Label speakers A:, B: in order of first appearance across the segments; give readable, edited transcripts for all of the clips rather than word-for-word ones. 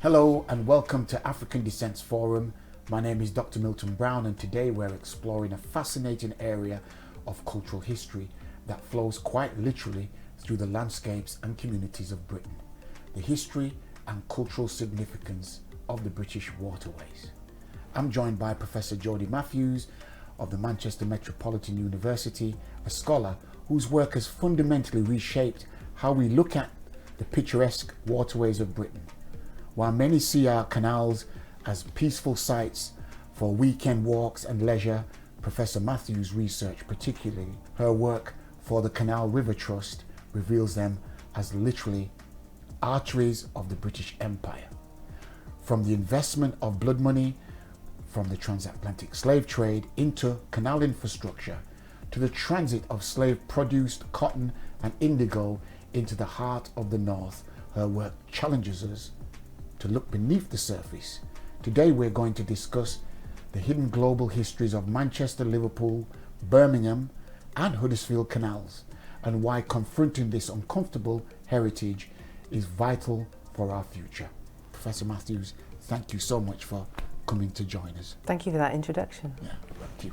A: Hello and welcome to African Descendants Forum. My name is Dr Milton Brown, and today we're exploring a fascinating area of cultural history that flows quite literally through the landscapes and communities of Britain. The history and cultural significance of the British waterways. I'm joined by Professor Jodie Matthews of the Manchester Metropolitan University, a scholar whose work has fundamentally reshaped how we look at the picturesque waterways of Britain. While many see our canals as peaceful sites for weekend walks and leisure, Professor Matthews' research, particularly her work for the Canal River Trust, reveals them as literally arteries of the British Empire. From the investment of blood money from the transatlantic slave trade into canal infrastructure, to the transit of slave-produced cotton and indigo into the heart of the North, her work challenges us to look beneath the surface. Today we're going to discuss the hidden global histories of Manchester, Liverpool, Birmingham and Huddersfield canals, and why confronting this uncomfortable heritage is vital for our future. Professor Matthews, thank you so much for coming to join us.
B: Thank you for that introduction.
A: Yeah, thank you.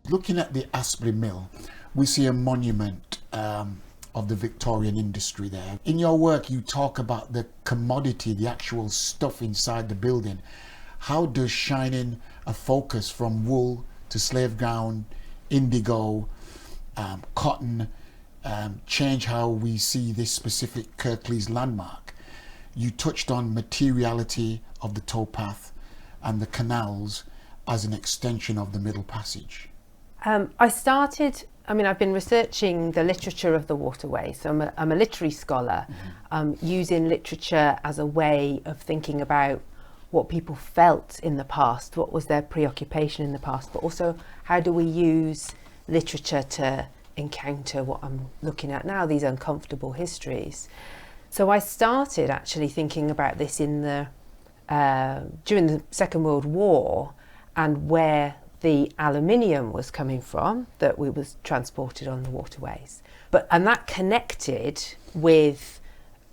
A: Looking at the Aspley Mill, we see a monument of the Victorian industry there. In your work, you talk about the commodity, the actual stuff inside the building. How does shining a focus from wool to slave gown, indigo, cotton, change how we see this specific Kirklees landmark? You touched on materiality of the towpath and the canals as an extension of the Middle Passage.
B: I've been researching the literature of the waterways, so I'm a literary scholar, using literature as a way of thinking about what people felt in the past, what was their preoccupation in the past, but also how do we use literature to encounter what I'm looking at now, these uncomfortable histories. So I started actually thinking about this in during the Second World War, and where the aluminium was coming from that was transported on the waterways. And that connected with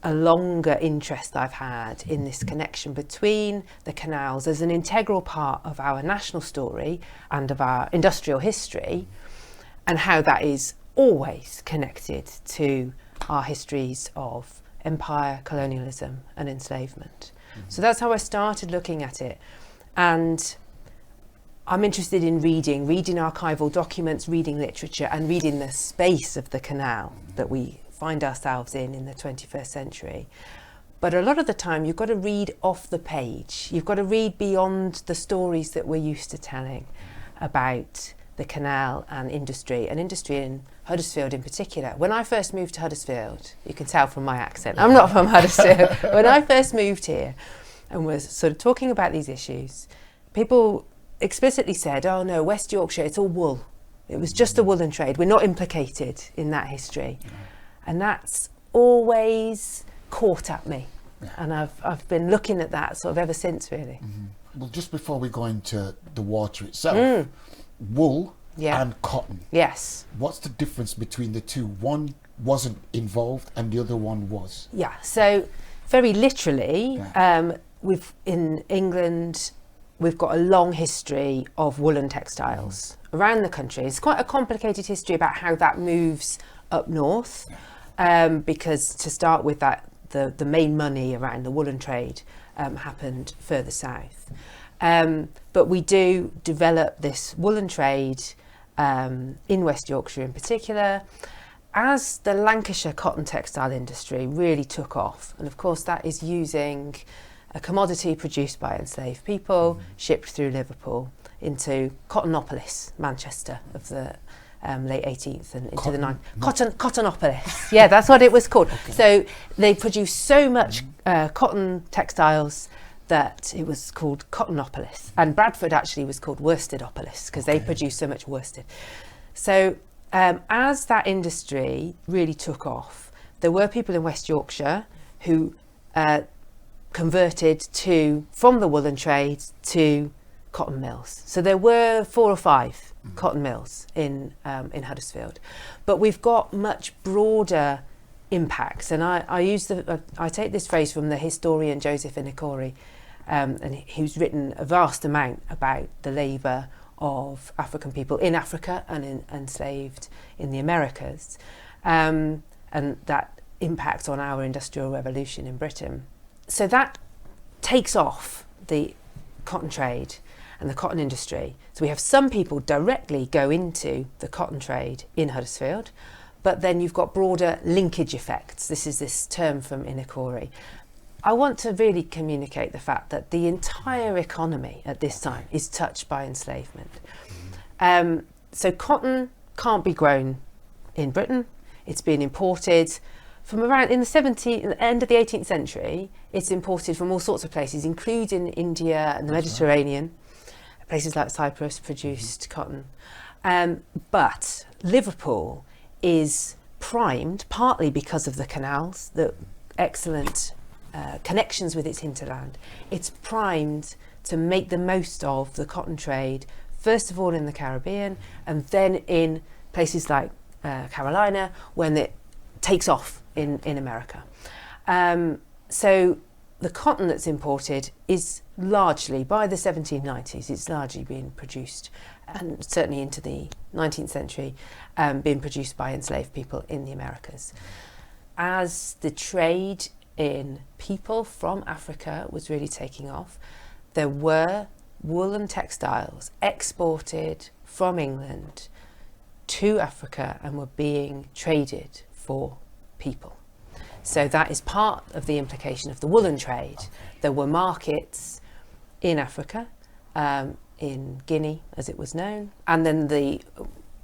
B: a longer interest I've had in this connection between the canals as an integral part of our national story and of our industrial history, and how that is always connected to our histories of empire, colonialism and enslavement. So that's how I started looking at it. And I'm interested in reading archival documents, reading literature, and reading the space of the canal that we find ourselves in the 21st century. But a lot of the time you've got to read off the page. You've got to read beyond the stories that we're used to telling about the canal and industry in Huddersfield in particular. When I first moved to Huddersfield, you can tell from my accent, I'm not from Huddersfield. When I first moved here and was sort of talking about these issues, people explicitly said, oh no, West Yorkshire, it's all wool. It was just a woolen trade. We're not implicated in that history. And that's always caught at me. And I've been looking at that sort of ever since, really.
A: Well, just before we go into the water itself, wool and cotton.
B: Yes.
A: What's the difference between the two? One wasn't involved and the other one was.
B: Yeah, so very literally, in England, we've got a long history of woolen textiles around the country. It's quite a complicated history about how that moves up north, because to start with, that the main money around the woolen trade happened further south. But we do develop this woolen trade in West Yorkshire in particular, as the Lancashire cotton textile industry really took off. And of course that is using a commodity produced by enslaved people, shipped through Liverpool into Cottonopolis, Manchester, of the late 18th and into the 19th. Cottonopolis, yeah, that's what it was called. Okay. So they produced so much cotton textiles that it was called Cottonopolis. And Bradford actually was called Worstedopolis because they produced so much worsted. So as that industry really took off, there were people in West Yorkshire who converted from the woolen trade to cotton mills. So there were 4 or 5 cotton mills in Huddersfield, but we've got much broader impacts. And I take this phrase from the historian Joseph Inekori, and who's written a vast amount about the labour of African people in Africa and enslaved in the Americas, and that impact on our industrial revolution in Britain. So that takes off the cotton trade and the cotton industry. So we have some people directly go into the cotton trade in Huddersfield, but then you've got broader linkage effects. This is this term from Inekori. I want to really communicate the fact that the entire economy at this time is touched by enslavement. So cotton can't be grown in Britain. It's been imported from around in the end of the 18th century. It's imported from all sorts of places, including India and the Mediterranean. Places like Cyprus produced cotton. But Liverpool is primed, partly because of the canals, the excellent connections with its hinterland. It's primed to make the most of the cotton trade, first of all in the Caribbean, and then in places like Carolina, when it takes off in America. So the cotton that's imported is largely, by the 1790s, it's largely being produced, and certainly into the 19th century, being produced by enslaved people in the Americas. As the trade in people from Africa was really taking off, there were woolen textiles exported from England to Africa and were being traded for people. So that is part of the implication of the woolen trade. There were markets in Africa, in Guinea as it was known, and then the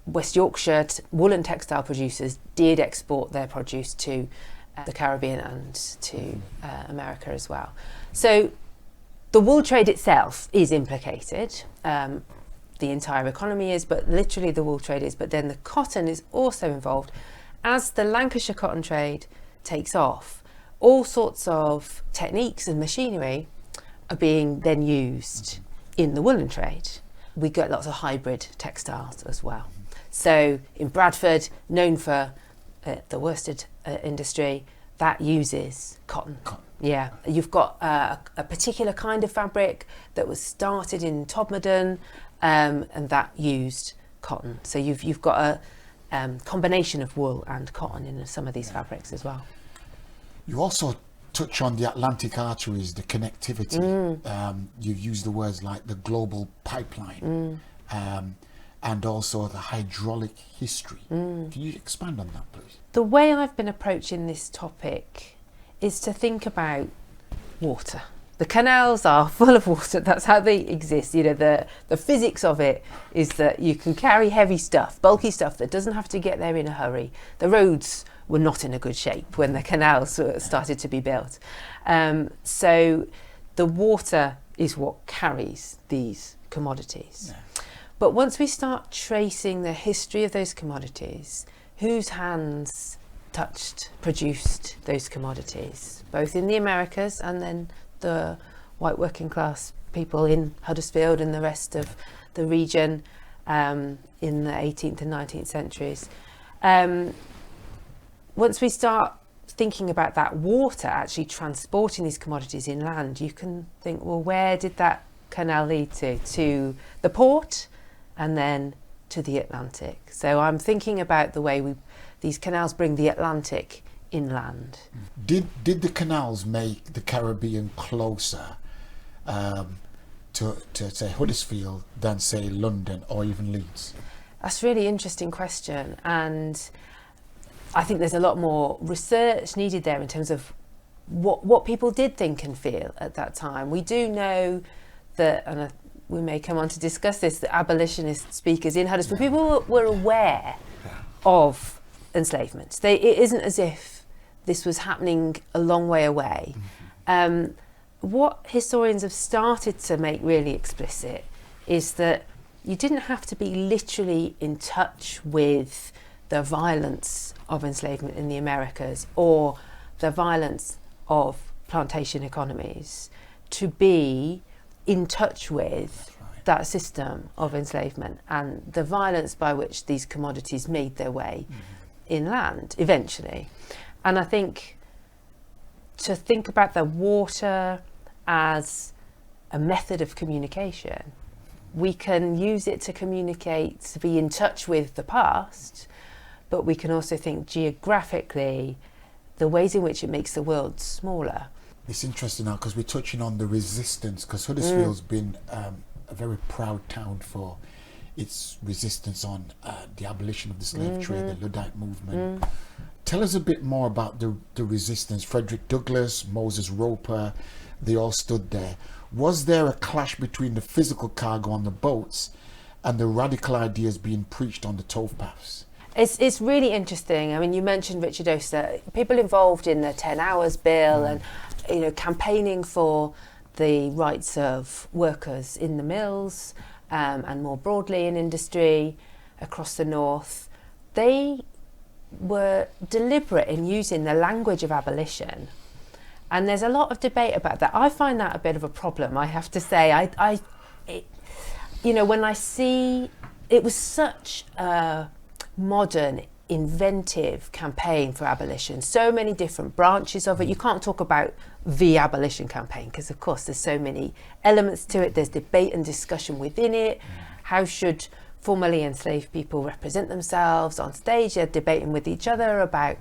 B: West Yorkshire woolen textile producers did export their produce to the Caribbean and to America as well. So the wool trade itself is implicated, the entire economy is, but literally the wool trade is, but then the cotton is also involved. As the Lancashire cotton trade takes off, all sorts of techniques and machinery are being then used in the woolen trade. We get lots of hybrid textiles as well. So in Bradford, known for the worsted industry, that uses cotton. Yeah, you've got a particular kind of fabric that was started in Todmorden, and that used cotton. So you've got a combination of wool and cotton in some of these fabrics as well.
A: You also touch on the Atlantic arteries, the connectivity. You've used the words like the global pipeline, and also the hydraulic history. Can you expand on that, please?
B: The way I've been approaching this topic is to think about water. The canals are full of water. That's how they exist. You know, the physics of it is that you can carry heavy stuff, bulky stuff that doesn't have to get there in a hurry. The roads were not in a good shape when the canals started to be built. So the water is what carries these commodities. Yeah. But once we start tracing the history of those commodities, whose hands produced those commodities, both in the Americas and then the white working class people in Huddersfield and the rest of the region in the 18th and 19th centuries. Once we start thinking about that water actually transporting these commodities inland, you can think, well, where did that canal lead to? To the port and then to the Atlantic. So I'm thinking about the way these canals bring the Atlantic inland.
A: Did the canals make the Caribbean closer to say Huddersfield than say London or even Leeds?
B: That's a really interesting question, and I think there's a lot more research needed there in terms of what people did think and feel at that time. We do know that, and we may come on to discuss this, the abolitionist speakers in Huddersfield, people were aware of enslavement. It isn't as if this was happening a long way away. What historians have started to make really explicit is that you didn't have to be literally in touch with the violence of enslavement in the Americas or the violence of plantation economies to be in touch with that system of enslavement and the violence by which these commodities made their way inland eventually. And I think to think about the water as a method of communication, we can use it to communicate, to be in touch with the past, but we can also think geographically the ways in which it makes the world smaller.
A: It's interesting now because we're touching on the resistance, because Huddersfield's been a very proud town for its resistance on the abolition of the slave trade, the Luddite movement. Tell us a bit more about the resistance. Frederick Douglass, Moses Roper, they all stood there. Was there a clash between the physical cargo on the boats and the radical ideas being preached on the towpaths?
B: It's really interesting. I mean, you mentioned Richard Oster, people involved in the 10 Hours Bill and, you know, campaigning for the rights of workers in the mills and more broadly in industry across the north. They were deliberate in using the language of abolition. And there's a lot of debate about that. I find that a bit of a problem, I have to say. You know, when I see, it was such a modern, inventive campaign for abolition, so many different branches of it. You can't talk about the abolition campaign because, of course, there's so many elements to it. There's debate and discussion within it. How should formerly enslaved people represent themselves on stage? They're debating with each other about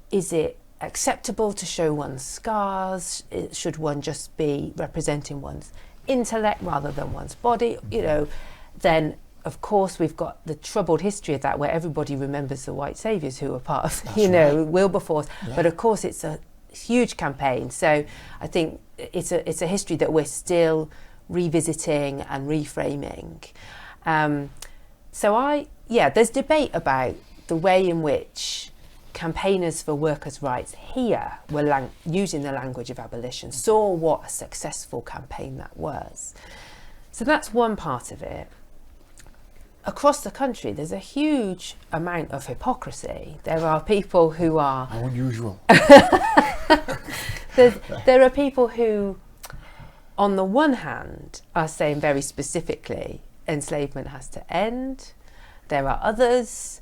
B: is it acceptable to show one's scars? Should one just be representing one's intellect rather than one's body? You know, then of course we've got the troubled history of that, where everybody remembers the white saviours who were part of,
A: That's
B: you know,
A: right.
B: Wilberforce. Yeah. But of course it's a huge campaign. So I think it's a history that we're still revisiting and reframing. There's debate about the way in which campaigners for workers' rights here were using the language of abolition, saw what a successful campaign that was. So that's one part of it. Across the country, there's a huge amount of hypocrisy. There are people who are...
A: How unusual.
B: There are people who, on the one hand, are saying very specifically, enslavement has to end. There are others,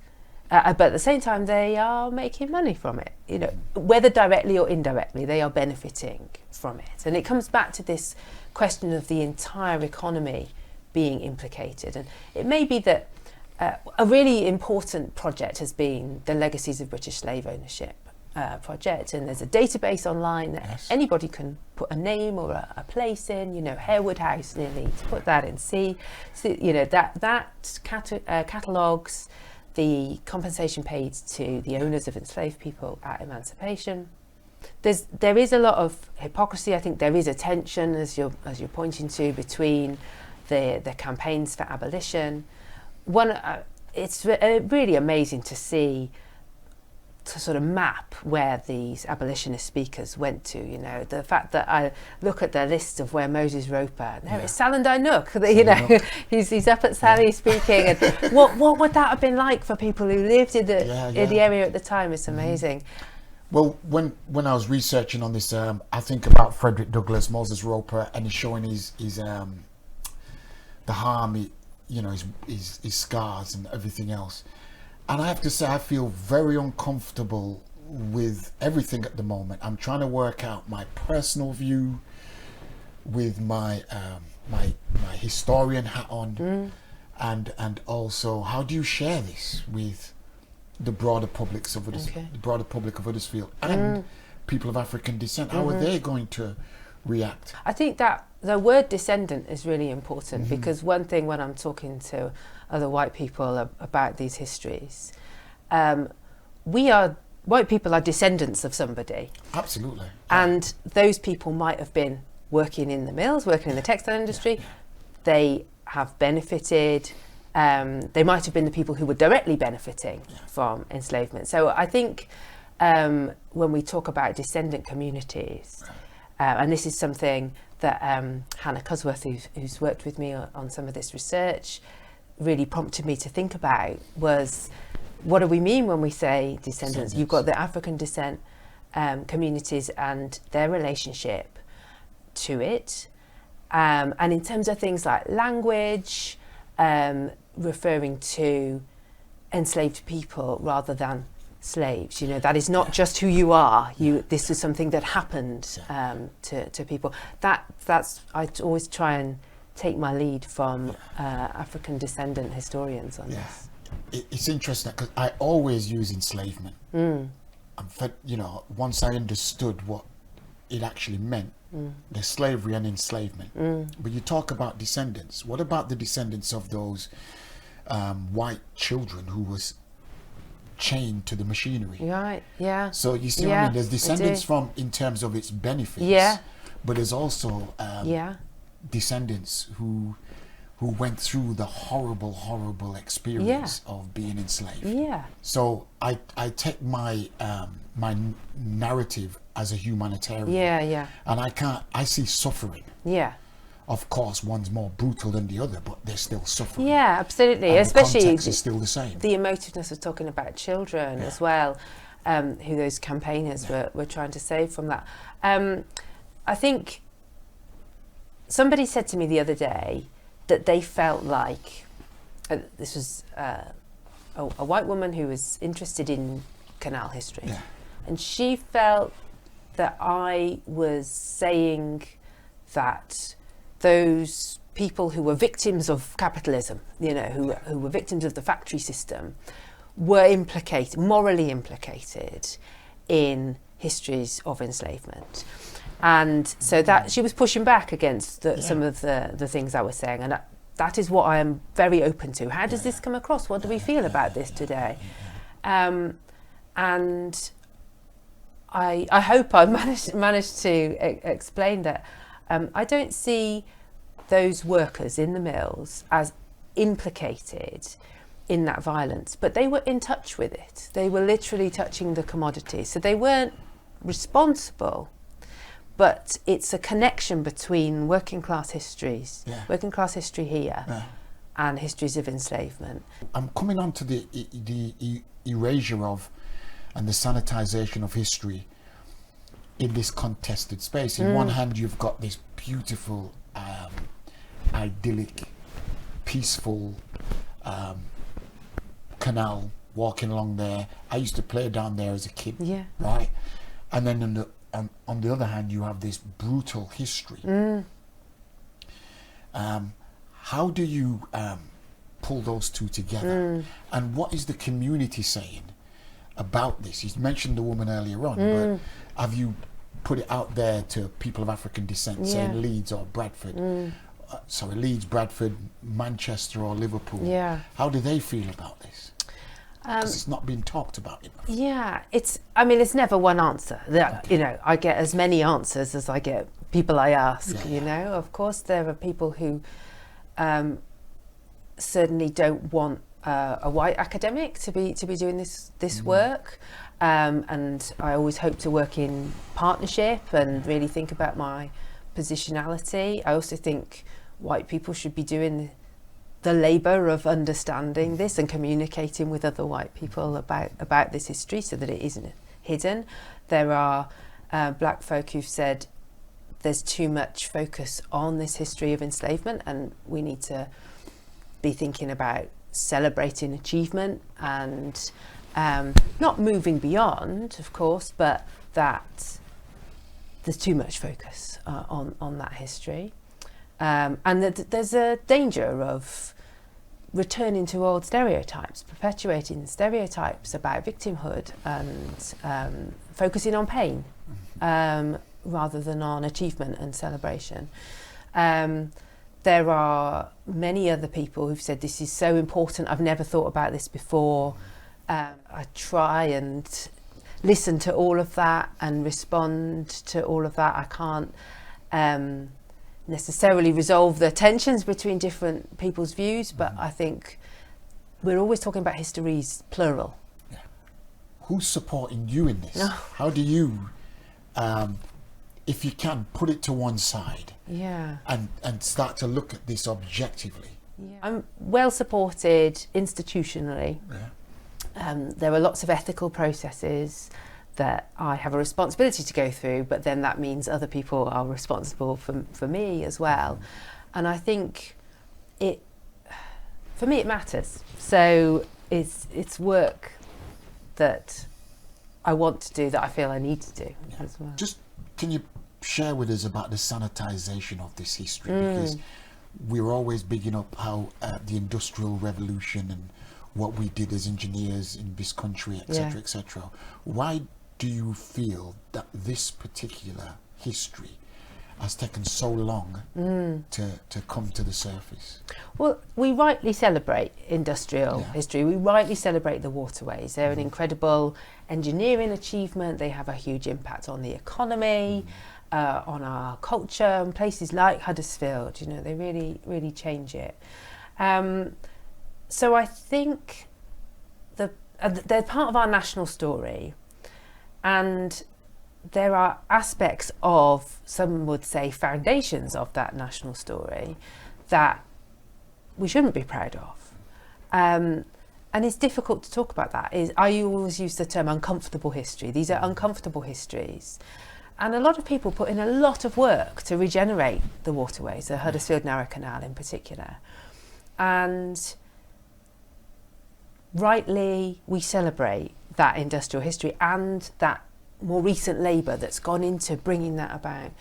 B: but at the same time, they are making money from it. You know, whether directly or indirectly, they are benefiting from it. And it comes back to this question of the entire economy being implicated. And it may be that a really important project has been the Legacies of British Slave Ownership project, and there's a database online that anybody can put a name or a place in, you know, Harewood House near Leeds, put that in, see, you know, that catalogues the compensation paid to the owners of enslaved people at emancipation. There is a lot of hypocrisy. I think there is a tension, as you're pointing to, between the campaigns for abolition. It's really amazing to see, to sort of map where these abolitionist speakers went to. You know, the fact that I look at the list of where Moses Roper, there is Salandai Nook, you know, he's up at Sally speaking, and what would that have been like for people who lived in the area at the time? It's amazing.
A: Well, when I was researching on this, I think about Frederick Douglass, Moses Roper, and he's showing his the harm, you know, his scars and everything else. And I have to say, I feel very uncomfortable with everything at the moment. I'm trying to work out my personal view with my my historian hat on, and also how do you share this with the broader public of Huddersfield and people of African descent? How are they going to react?
B: I think that the word descendant is really important, because one thing when I'm talking to other white people about these histories, white people are descendants of somebody.
A: Absolutely.
B: And those people might have been working in the mills, working in the textile industry. They have benefited. They might have been the people who were directly benefiting from enslavement. So I think when we talk about descendant communities, and this is something that Hannah Cusworth, who's worked with me on some of this research, really prompted me to think about, was what do we mean when we say descendants? You've got the African descent communities and their relationship to it. And in terms of things like language, referring to enslaved people rather than slaves. You know, that is not just who you are. This is something that happened to people. That's I always try and take my lead from African descendant historians on this.
A: It's interesting because I always use enslavement. Once I understood what it actually meant, the slavery and enslavement. But you talk about descendants. What about the descendants of those white children who was chained to the machinery?
B: Right, yeah.
A: So you see what I mean? There's descendants from, in terms of its benefits. But there's also descendants who went through the horrible experience of being enslaved. So I take my my narrative as a humanitarian. And I see suffering. Of course, one's more brutal than the other, but they're still suffering.
B: Yeah, absolutely.
A: And
B: especially
A: the context is still the same.
B: The emotiveness of talking about children as well, who those campaigners were trying to save from that. I think somebody said to me the other day that they felt like, this was a white woman who was interested in canal history, and she felt that I was saying that those people who were victims of capitalism, who were victims of the factory system, were morally implicated in histories of enslavement. And so that she was pushing back against some of the things I was saying, and that is what I am very open to. How does this come across? What do we feel about this today? And I hope I managed to explain that I don't see those workers in the mills as implicated in that violence, but they were in touch with it. They were literally touching the commodity, so they weren't responsible. But it's a connection between working class history here, and histories of enslavement. I'm
A: coming on to the erasure of and the sanitization of history in this contested space. In one hand, you've got this beautiful, idyllic, peaceful canal walking along there. I used to play down there as a kid, right? And then on the other hand, you have this brutal history. How do you pull those two together? And what is the community saying about this? You mentioned the woman earlier on, but have you put it out there to people of African descent, say Leeds or Bradford? Leeds, Bradford, Manchester or Liverpool. How do they feel about this? Because it's not been talked about enough.
B: It's never one answer. I get as many answers as I get people I ask. Of course there are people who certainly don't want a white academic to be doing this work, and I always hope to work in partnership and really think about my positionality. I also think white people should be doing the labour of understanding this and communicating with other white people about this history so that it isn't hidden. There are black folk who've said there's too much focus on this history of enslavement, and we need to be thinking about celebrating achievement and not moving beyond, of course, but that there's too much focus on that history. And that there's a danger of returning to old stereotypes, perpetuating stereotypes about victimhood and focusing on pain rather than on achievement and celebration. There are many other people who've said this is so important, I've never thought about this before. I try and listen to all of that and respond to all of that. I can't necessarily resolve the tensions between different people's views, but I think we're always talking about histories plural.
A: Who's supporting you in this? How do you, if you can, put it to one side and start to look at this objectively?
B: I'm well supported institutionally. There are lots of ethical processes that I have a responsibility to go through, but then that means other people are responsible for me as well. And I think for me it matters. So it's work that I want to do, that I feel I need to do as well.
A: Just can you share with us about the sanitization of this history? Because we're always bigging up how the Industrial Revolution and what we did as engineers in this country, etc., etc. Why do you feel that this particular history has taken so long to come to the surface?
B: Well, we rightly celebrate industrial history. We rightly celebrate the waterways. They're an incredible engineering achievement. They have a huge impact on the economy, on our culture, and places like Huddersfield, you know, they really, really change it. So I think they're part of our national story, and there are aspects of, some would say, foundations of that national story that we shouldn't be proud of. And it's difficult to talk about that. I always use the term uncomfortable history. These are uncomfortable histories. And a lot of people put in a lot of work to regenerate the waterways, the Huddersfield Narrow Canal in particular. And rightly, we celebrate that industrial history and that more recent labour that's gone into bringing that about.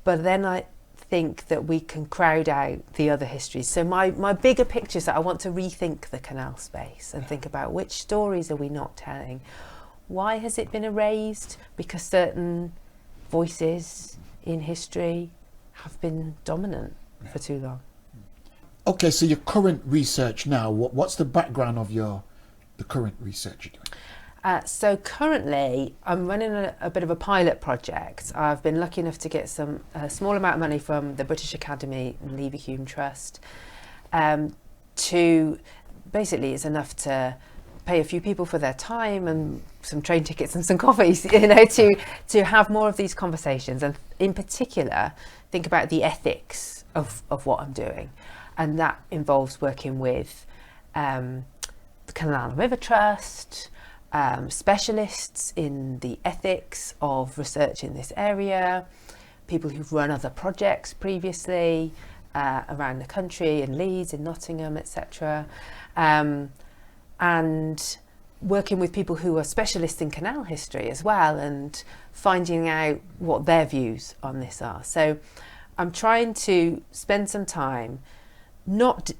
B: But then I think that we can crowd out the other histories. So my bigger picture is that I want to rethink the canal space and think about which stories are we not telling. Why has it been erased? Because certain voices in history have been dominant for too long.
A: Okay, so your current research now, what's the background of the current research you're doing?
B: So currently I'm running a bit of a pilot project. I've been lucky enough to get a small amount of money from the British Academy and Leverhulme Trust, to basically, it's enough to pay a few people for their time and some train tickets and some coffees, you know, to have more of these conversations, and in particular think about the ethics of what I'm doing. And that involves working with the Canal and River Trust, specialists in the ethics of research in this area, people who've run other projects previously around the country, in Leeds, in Nottingham, etc. And working with people who are specialists in canal history as well, and finding out what their views on this are. So I'm trying to spend some time, not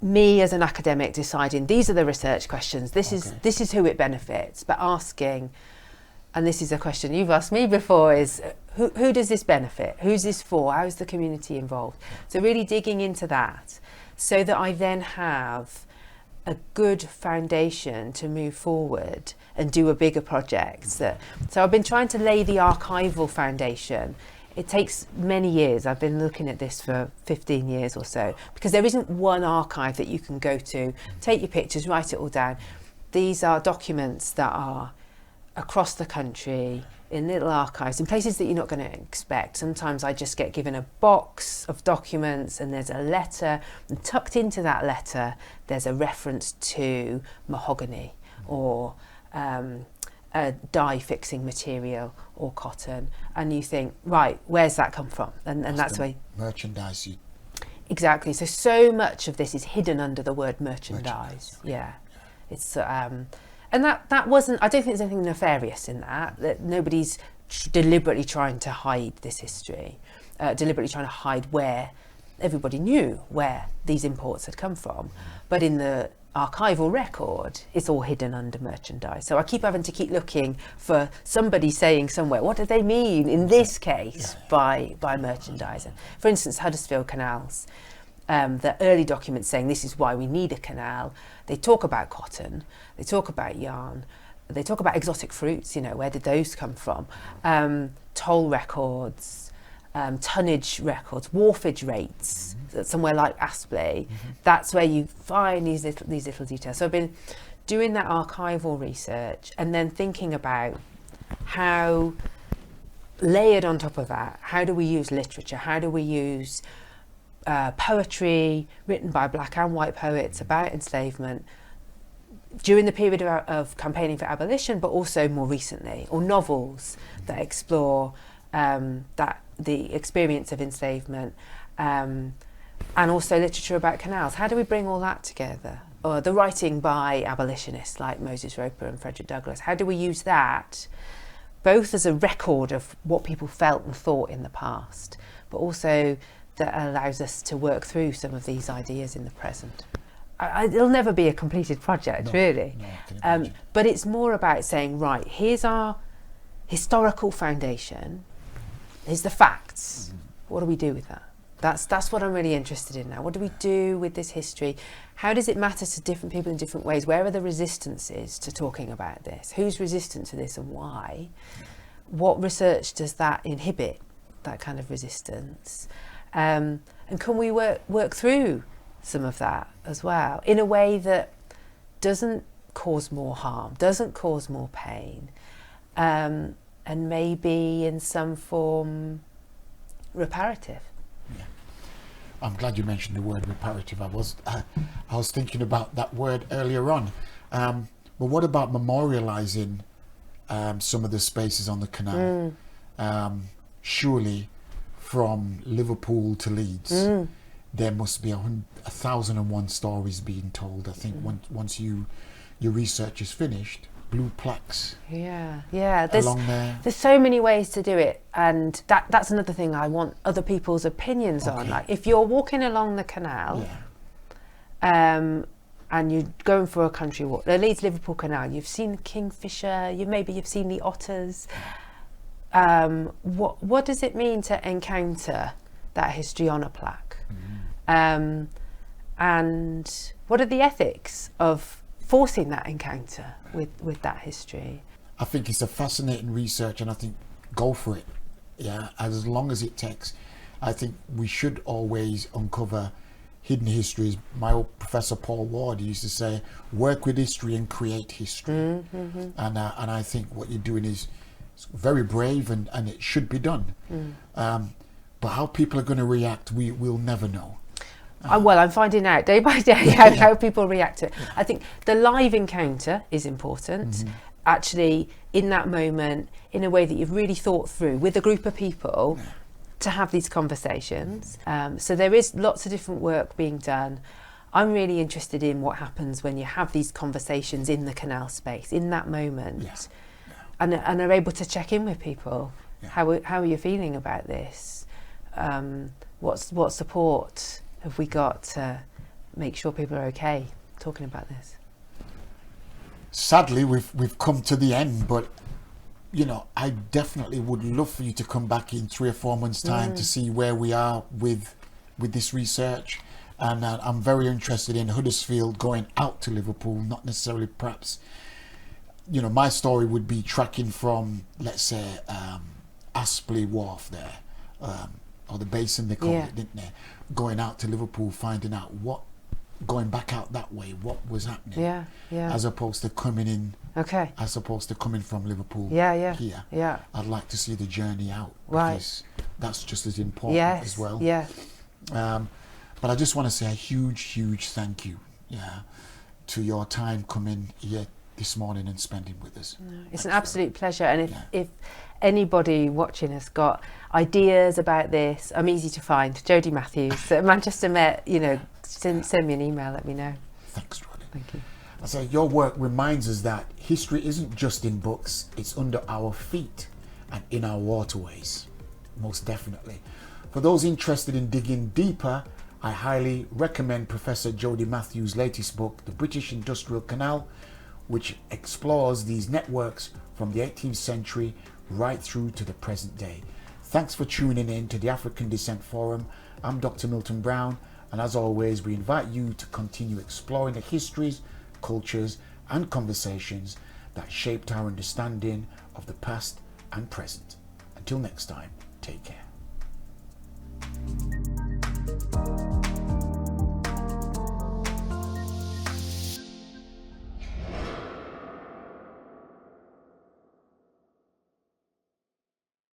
B: me as an academic deciding these are the research questions, this is who it benefits, but asking, and this is a question you've asked me before, is who does this benefit? Who's this for? How is the community involved? So really digging into that, so that I then have a good foundation to move forward and do a bigger project. So I've been trying to lay the archival foundation. It takes many years. I've been looking at this for 15 years or so, because there isn't one archive that you can go to, take your pictures, write it all down. These are documents that are across the country in little archives in places that you're not going to expect. Sometimes I just get given a box of documents and there's a letter, and tucked into that letter there's a reference to mahogany or a dye fixing material or cotton, and you think, right, where's that come from? And that's where
A: merchandise.
B: Exactly. So much of this is hidden under the word merchandise. Yeah. It's and that wasn't, I don't think there's anything nefarious in that nobody's deliberately trying to hide this history, deliberately trying to hide where everybody knew where these imports had come from. But in the archival record, it's all hidden under merchandise. So I keep having to keep looking for somebody saying somewhere, what do they mean in this case by merchandise? For instance, Huddersfield Canals, the early documents saying this is why we need a canal, they talk about cotton, they talk about yarn, they talk about exotic fruits, you know, where did those come from? Toll records, tonnage records, wharfage rates, somewhere like Aspley. That's where you find these little details. So I've been doing that archival research and then thinking about how, layered on top of that, how do we use literature? How do we use poetry written by black and white poets about enslavement during the period of campaigning for abolition, but also more recently, or novels that explore the experience of enslavement, and also literature about canals. How do we bring all that together? or the writing by abolitionists like Moses Roper and Frederick Douglass, how do we use that both as a record of what people felt and thought in the past, but also that allows us to work through some of these ideas in the present? It'll never be a completed project, really. But it's more about saying, right, here's our historical foundation, here's the facts. What do we do with that? That's what I'm really interested in now. What do we do with this history? How does it matter to different people in different ways? Where are the resistances to talking about this? Who's resistant to this and why? What research does that inhibit, that kind of resistance? And can we work through some of that as well in a way that doesn't cause more harm, doesn't cause more pain, and maybe in some form reparative?
A: Yeah. I'm glad you mentioned the word reparative. I was thinking about that word earlier on. But what about memorializing some of the spaces on the canal? Surely from Liverpool to Leeds, there must be 1,001 stories being told. I think once your research is finished, blue plaques.
B: Yeah.
A: Along there.
B: There's so many ways to do it, and that's another thing I want other people's opinions on. Like if you're walking along the canal, and you're going for a country walk, the Leeds-Liverpool Canal, you've seen the kingfisher, you've seen the otters. What does it mean to encounter that history on a plaque? And what are the ethics of forcing that encounter with that history?
A: I think it's a fascinating research, and I think go for it. Yeah, as long as it takes. I think we should always uncover hidden histories. My old Professor Paul Ward used to say, work with history and create history. And I think what you're doing is very brave, and it should be done. But how people are going to react, we'll never know.
B: Well, I'm finding out day by day how people react to it. I think the live encounter is important. Actually, in that moment, in a way that you've really thought through with a group of people, to have these conversations. So there is lots of different work being done. I'm really interested in what happens when you have these conversations in the canal space, in that moment, and are able to check in with people. How are you feeling about this? What support have we got to make sure people are okay talking about this?
A: Sadly, we've come to the end, but I definitely would love for you to come back in 3 or 4 months' time to see where we are with this research. And I'm very interested in Huddersfield going out to Liverpool, not necessarily perhaps, my story would be tracking from, let's say, Aspley Wharf there, or the basin they called it, didn't they? Going out to Liverpool, finding out going back out that way, what was happening, as opposed to coming in, as opposed to coming from Liverpool here. I'd like to see the journey out, because that's just as important as well. But I just want to say a huge thank you to your time coming here this morning and spending with us.
B: It's an absolute pleasure, and if anybody watching has got ideas about this, I'm easy to find. Jodie Matthews at Manchester Met, send me an email, let me know.
A: Thanks, Jodie.
B: Thank you.
A: So your work reminds us that history isn't just in books, it's under our feet and in our waterways, most definitely. For those interested in digging deeper, I highly recommend Professor Jodie Matthews' latest book, The British Industrial Canal, which explores these networks from the 18th century right through to the present day. Thanks for tuning in to the African Descent Forum. I'm Dr. Milton Brown, and as always, we invite you to continue exploring the histories, cultures, and conversations that shaped our understanding of the past and present. Until next time, take care.